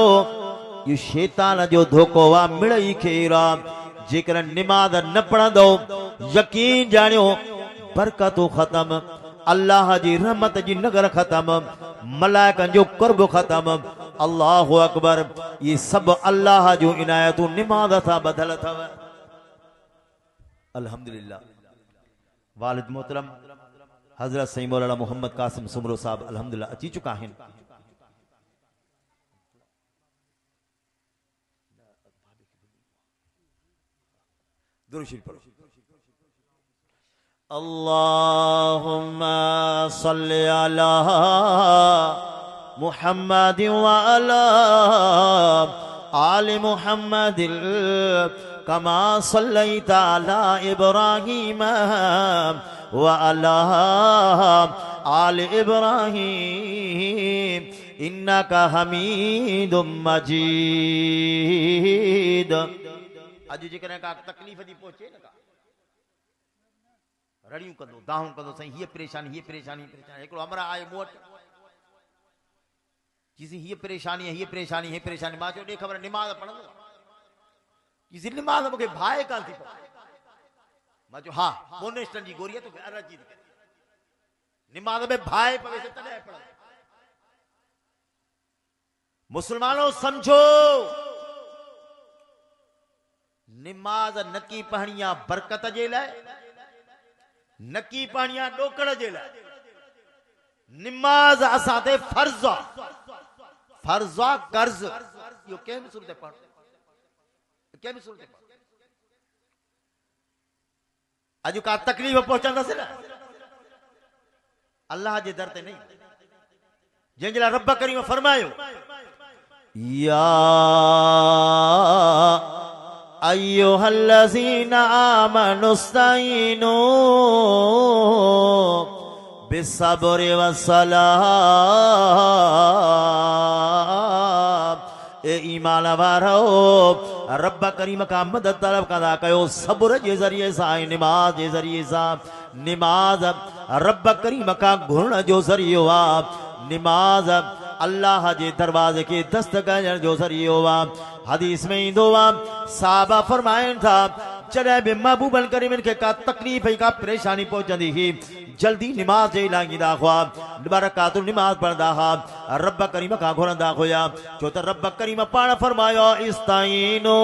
ये शैतान जो धोखो वा मिड़ई खेर आ। जेकर निमाज़ न पढ़ंदो, यकीन जानियो बरकतूं ख़त्म, अल्लाह जी रहमत जी नगर ख़त्म, मलाइकन जो कुर्ब ख़त्म। अल्लाहु अकबर। ये सब अल्लाह जो इनायतूं निमाज़ सां बदल अथव। अल्हम्दुलिल्लाह। वालिद मोहतरम हजरत सईद मौलाना मोहम्मद कासिम सुमरो साहब अल्हम्दुलिल्लाह अची चुका आहिनि। अल्लाहुम्मा सल्लि अला मुहम्मदिन व अला आलि मुहम्मदिन कमा सल्लैता अला इब्राहीम व अला आलि इब्राहीम इन्नका हमीदुम मजीद। अज जेकॾहिं का तकलीफ़ जी पहुचे न, का रड़ियूं कंदो, दाहूं कंदो, साईं हीअ परेशानी, हीअ परेशानी, परेशानी। हिकिड़ो हमरा आयो मूं वटि, किसी हीअ परेशानी, हीअ परेशानी, हीअ परेशानी। मां चयो ॾे ख़बर निमाज़ पढ़ंदो, किसी निमाज़ मूंखे भाए कान थी पए। मां चयो हा, मोनेस्टन जी गोरी आहे, तोखे अर्जी थी करे। निमाज़ में भाए पवे त तॾहिं पढ़ंदो। मुसलमानों समझो, निमाज़ नकी पढ़णी आहे बरकत जे लाइ, नकी पढ़णी आहे ॾोकड़ जे लाइ। निमाज़ असां ते फर्ज़ आहे, फर्ज़ आहे कर्ज़। इहो कंहिं बि सूरत पढ़, कंहिं बि सूरत पढ़। अॼु का तकलीफ़ पहुचंदसि न, अल्लाह जे दर ते नहीं, जंहिंजे लाइ रब करीम फरमायो या अय्युहल्लज़ीना आमनुस्तईनु बिस्सब्रि वस्सलाह। ए ईमान वारो, रब करीम का मदद तलब कंदा कयो सब्र जे ज़रिए सां, निमाज़ जे ज़रिए सां। निमाज़ रब करीम का घुरण जो ज़रियो आहे। निमाज़ अल्लाह जे दरवाजे के दस्त करण जो ज़रियो आहे। हदीस में ईंदो आहे, साहबा फरमाइनि था जॾहिं बि महबूबन करीमन खे का तकलीफ़ का परेशानी पहुचंदी हुई जल्दी निमाज़ जे लाॻींदा हुआ 2 रकात निमाज़ पढ़ंदा हुआ रब करीम खां घुरंदा हुआ छो त रब करीम पाण फरमायो इस्ताईनो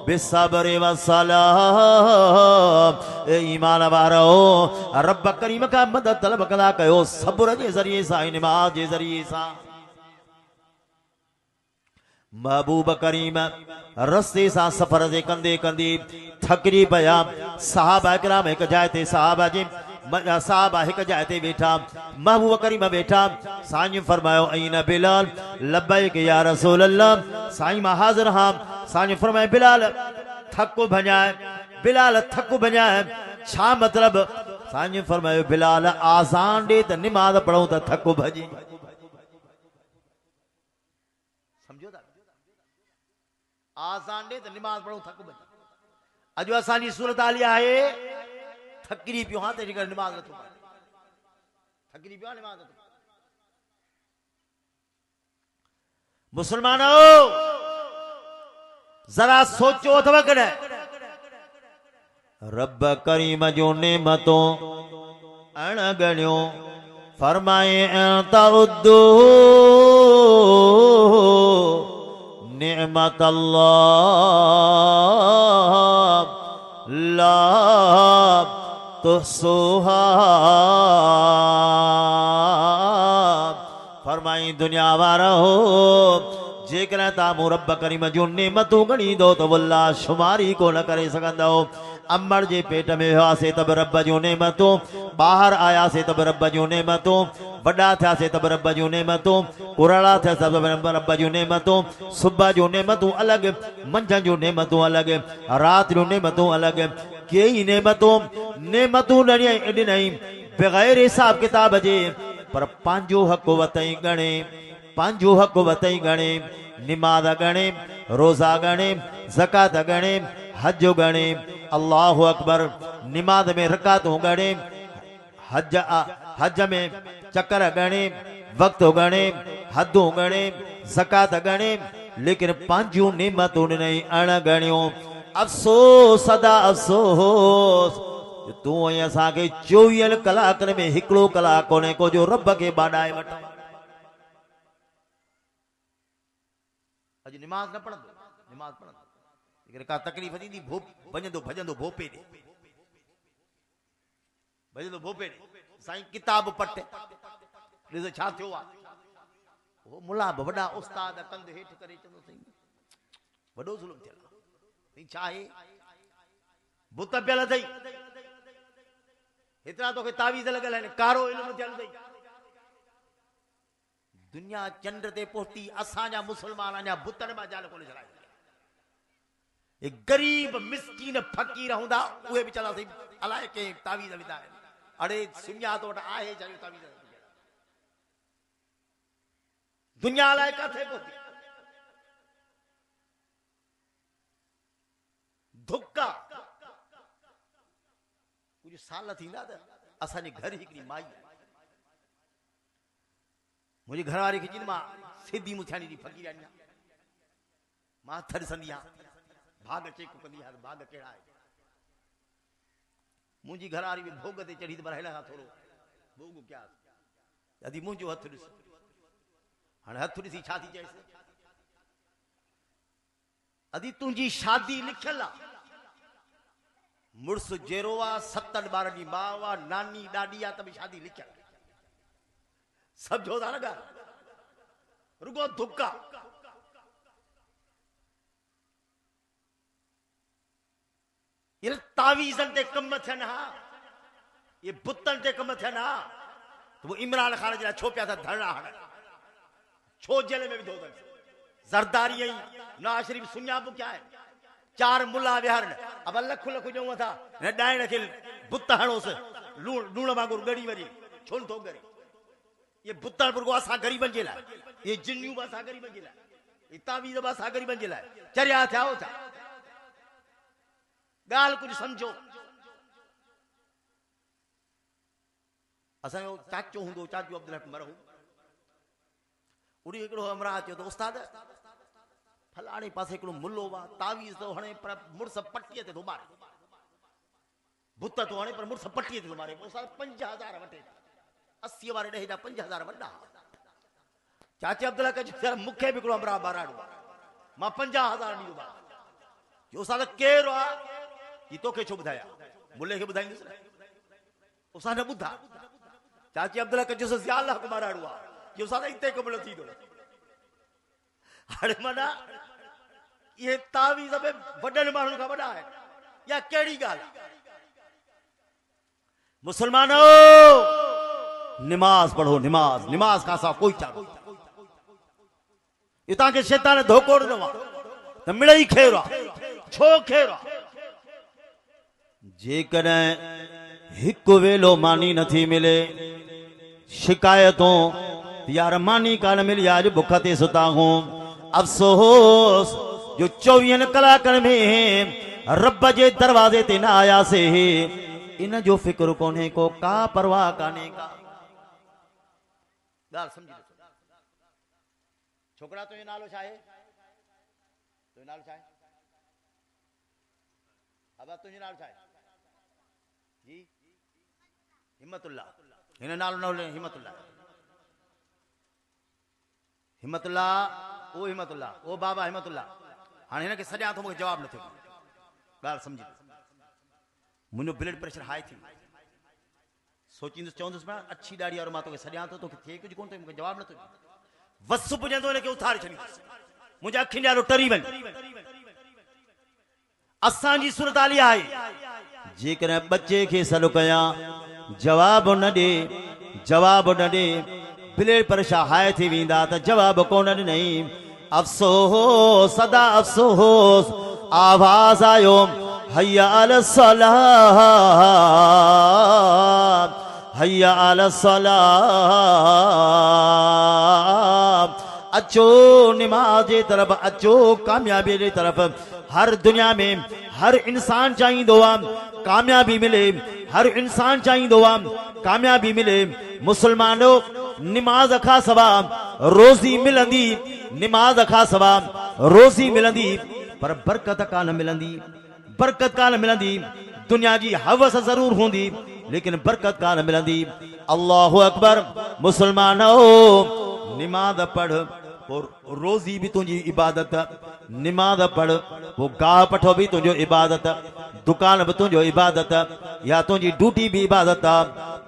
बिसब्र वसलाह ए ईमान वारो रब करीम खां मदद तलब कंदा कयो सब्र जे ज़रिए सां निमाज़ जे ज़रिए सां महबूब करीम रस्ते सां सफ़र जे कंदे कंदे थकिजी पिया सहाबा किराम हिकु जाइ ते साहबा हिकु जाइ ते वेठा महबूब करीम वेठा साईं फरमायो ऐन बिलाल लब्बैक या रसूल अल्लाह साईं मां हाज़िर हां साईं फरमाए बिलाल थकु भञाए छा मतलब साईं फरमायो बिलाल आज़ान ॾे त निमाज़ पढ़ूं त थकु भॼे आज़ान दे तो निमाज पढ़ो थक बजे अजो असानी सूरत आलिया है थकरी पियो हां ते निमाज नथो थकरी पियो निमाज नथो मुसलमानो जरा सोचो अथवा कॾहिं रब करीम जो नेमतों अणगणियो फरमाए तउद्दू निअमत अल्लाह ला तुहसूहा फरमाई दुनिया वारा हो जेकर ता रब करीम जूं नेमतूं ॻणींदो त वल्ला शुमारी को न करे सघंदो अम्मड़ जे पेट में हुआसीं तब रब जूं नेमतूं ॿाहिरि आयासीं तब रब जूं नेमतूं वॾा थियासीं तब रब जूं नेमतूं कुराड़ा थियासीं तब रब जूं नेमतूं सुबुह जूं नेमतूं अलॻि मंझंदि जूं नेमतूं अलॻि राति जूं नेमतूं अलॻि कई नेमतूं ॾिनई बग़ैर हिसाब किताब जे पर पंहिंजो हक़ वतई गणे निमाज़ गणे रोज़ा गणे ज़कात गणे हज गणे अल्लाहु अकबर निमाज़ में रकातूं गणे हज में चक्कर गणे वक्त गणे हदूं गणे ज़कात गणे लेकिन पंहिंजूं नेमतूं ॾिनई अणगणियूं अफ़सोस सदा अफ़सोस तूं असांखे 24 कलाकनि में हिकिड़ो कलाक कोन्हे को जो रब खे बाॾाए वठो अॼु निमाज़ न पढ़ंदो लेकिन का तकलीफ़ थींदी भॼंदो भोपे ॾे साईं किताब पट ॾिसो छा थियो आहे मुला वॾा उस्ताद कंध हेठि करे चवंदो साईं वॾो ज़ुल्म थियल आहे छा आहे बुत पियल अथई हेतिरा तोखे तावीज़ लॻल आहिनि कारो इल्मु थियल अथई दुनिया चंड ते पहुती असांजा मुसलमान अञा बुतनि मां जाल कोन छॾाए गरीब मिसकीन फ़कीर हूंदा उहे बि चवंदा साईं अलाए कंहिं तावीज़ विधा आहिनि अड़े सुञा तो वटि आहे चयो तावीज़ दुनिया अलाए किथे पहुती धुका कुछ साल थींदा त असांजे घर हिकिड़ी माई मुंहिंजी घरवारी खे चईंदी मां सिधी मुथियाणी जी फ़कीर आहियां मां हथ ॾिसंदी आहियां भाग चेक कंदी आहे भाग कहिड़ा आहे मुंहिंजी घरवारी बि भोग ते चढ़ी त पर हिन खां थोरो भोग क्या अदी मुंहिंजो हथ ॾिस हाणे हथ ॾिसी छा थी चएसि अदी तुंहिंजी शादी लिखियल आहे मुड़ुस जहिड़ो आहे 7 ॿारनि जी माउ आहे नानी ॾाॾी आहे त बि शादी लिखियल सम्झो था न ॻाल्हि रुगो धुका ये तावीज़न ते कम थियनि हा ये बुतन ते कम थियनि हा त वो इमरान खान जे छो पिया था धरना हणनि छो जेल में विधो अथनि ज़रदारी ऐं नवाज़ शरीफ़ सुञाणप क्या है 4 मुला विहारनि अब लख लख ॾियूं था न ॾाइण खे बुत हणोसि लूण वांगुरु ॻड़ी वञे छो नथो ॻड़े ये बुतन रुगो असां ग़रीबनि जे लाइ ये जिन्नियूं बि असां ग़रीबनि जे लाइ ये तावीज़ बि असां ग़रीबनि जे लाइ चरिया थिया हो छा ॻाल्हि कुझु सम्झो असांजो चाचो हूंदो चाचो अब्दुल हक मरहूम उड़ी हिकिड़ो हमरा अचो त उस्ताद फलाणे पासे हिकिड़ो मुल्लो वा तावीज़ तो हणे पर मुड़स पटीअ ते थो मारे, भुत तो हणे पर मुड़स पटीअ ते थो मारे। उस्ताद 5000 वठे, 80 वारे ॾहे जा 5000 वॾा। चाचे अब्दुल्ला कह यार मूंखे बि हिकिड़ो अमरा बाराड़ो आहे, मां 50,000 ॾींदो आहे। जो उस्ताद केरु आहे ही तोखे छो ॿुधाया, मुल्ले खे ॿुधाईंदुसि न। उस्ताद न ॿुधा। चाचे अब्दुल्ला कह जो ज़िया अल्लाह को बाराड़ो आहे, जो उस्ताद इते क़बूल थींदो। हाणे माना ये तावीज़ में वॾनि माण्हुनि खां वॾा आहे या कहिड़ी ॻाल्हि आहे? मुसलमानों नमाज पढ़ो, नमाज, नमाज का सा कोई चालो। ये ताके शैतान धोखो ॾिनो आहे त मिड़ई खेर आहे, छो खेर आहे? जेकॾहिं हिकु वेलो मानी नथी मिले, शिकायतों यार मानी कान मिली, आज बुख ते सुता हूं। अफसोस जो 24 कलाकनि में रब जे दरवाजे ते न आयासीं, इन जो फिक्र कोन्हे को, का परवाह कान्हे का। ॻाल्हि सम्झी छोकरा, तुंहिंजो नालो छा आहे? तुंहिंजो नालो छा आहे? अबा तुंहिंजो नालो छा आहे? जी हिम्मतुल्लाह। हिन नालो न ले हिम्मतुल्लाह। हिम्मतुल्लाह ओ हिम्मतुल्लाह ओ बाबा हिम्मतुल्लाह। हाणे हिन खे सॼा थो, मूंखे जवाब नथो ॾे। ॻाल्हि सम्झी, मुंहिंजो ब्लड प्रेशर हाई थी, सोचींदुसि चवंदुसि मां अच्छी ॾाढी वारो मां तोखे सॼा थो, तोखे थिए कुझु कोन थो, मूंखे जवाब नथो ॾे। वस पुॼंदो हिनखे उथारे छॾींदुसि, मुंहिंजा अखियुनि ॾाढो टरी वञे। असांजी सूरत हाली आहे, जेकॾहिं बचे खे सॾु कयां जवाब न ॾे, जवाब न ॾे, ब्लड प्रेशर हाई थी वेंदा त जवाब कोन ॾिनई। अफ़सोस सदा अफ़सोस, आवाज़ आयो हय्या अल सलाह, हय्या अल सलाह। अचो नमाज जे तरफ़, अचो कामयाबी जे तरफ़। हर दुनिया में हर इंसान चाहींदो आहे कामयाबी मिले, हर इंसान चाहींदो आहे कामयाबी मिले। मुसलमानों नमाज खां सवा रोज़ी मिलंदी, नमाज खां सवा रोज़ी मिलंदी, पर बरकत कान मिलंदी, बरकत कान मिलंदी। दुनिया जी हवस ज़रूर हूंदी, लेकिन बरकत कान मिलंदी। अल्लाहु अकबर। मुसलमानों नमाज पढ़, वो रोज़ी भी तुझी इबादत, नमाज पढ़ वो गाह पठो भी तुझो इबादत, दुकान भी तुझो इबादत, या तुझी ड्यूटी भी इबादत,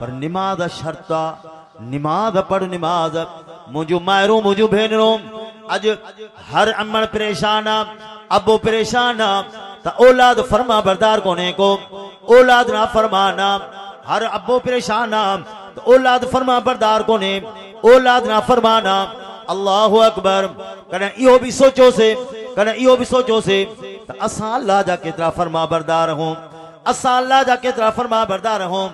पर नमाज शर्त। नमाज पढ़, नमाज। मुझो मायरू, मुझो भेनरो, अज हर अमन परेशान, अबो परेशान, त औलाद फरमा बरदार कोने को, औलाद ना फरमाना। हर अबो परेशान, तो औलाद फरमा बरदार कोने, औलाद ना फरमाना। अल्लाहु अकबर। कॾहिं इहो बि सोचो से, कॾहिं इहो बि सोचो से त असां अल्लाह जा केतिरा फरमा बरदार हूं, असां अल्लाह जा केतिरा फरमा बरदार हूं।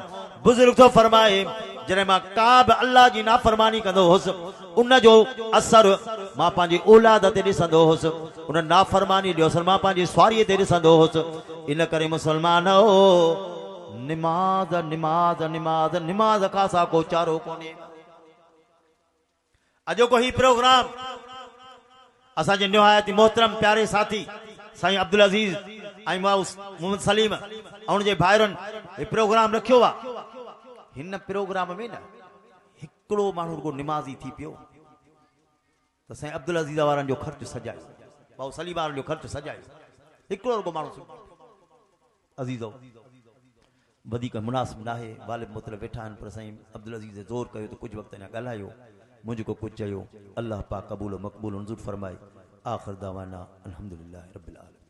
बुजुर्ग तो फरमाए, जॾहिं मां का बि अल्लाह जी नाफरमानी कंदो हुउसि, उन जो असर मां पंहिंजी औलाद ते ॾिसंदो हुउसि, उन नाफरमानी जो असर मां पंहिंजी सुवारीअ ते ॾिसंदो हुउसि। इन करे मुसलमानो नमाज, नमाज, नमाज, नमाज खां सा को चारो कोन्हे। अजो को ही प्रोग्राम असांजे निहायती मोहतरम प्यारे साथी साईं अब्दुल अजीज ऐं मोहम्मद सलीम ऐं उनजे भाइरनि हे प्रोग्राम रखियो आहे। हिन प्रोग्राम में न हिकिड़ो माण्हू रुगो निमाज़ी थी पियो त साईं अब्दुल अजीज वारनि जो ख़र्च सजायो, भाऊ सलीम वारनि जो ख़र्च सजायो, हिकिड़ो रुगो माण्हू अजीज़ो। वधीक मुनासिब न आहे, वालिद मुतलब वेठा आहिनि, पर साईं अब्दुल अजीज ज़ोर कयो त कुझु वक़्तु अञा ॻाल्हायो, मुझको कुछ चयो। अल्लाह पाक कबूल मकबूल मंजूर फरमाए। आखिर दावाना अल्हम्दुलिल्लाह रब्बिल आलमीन।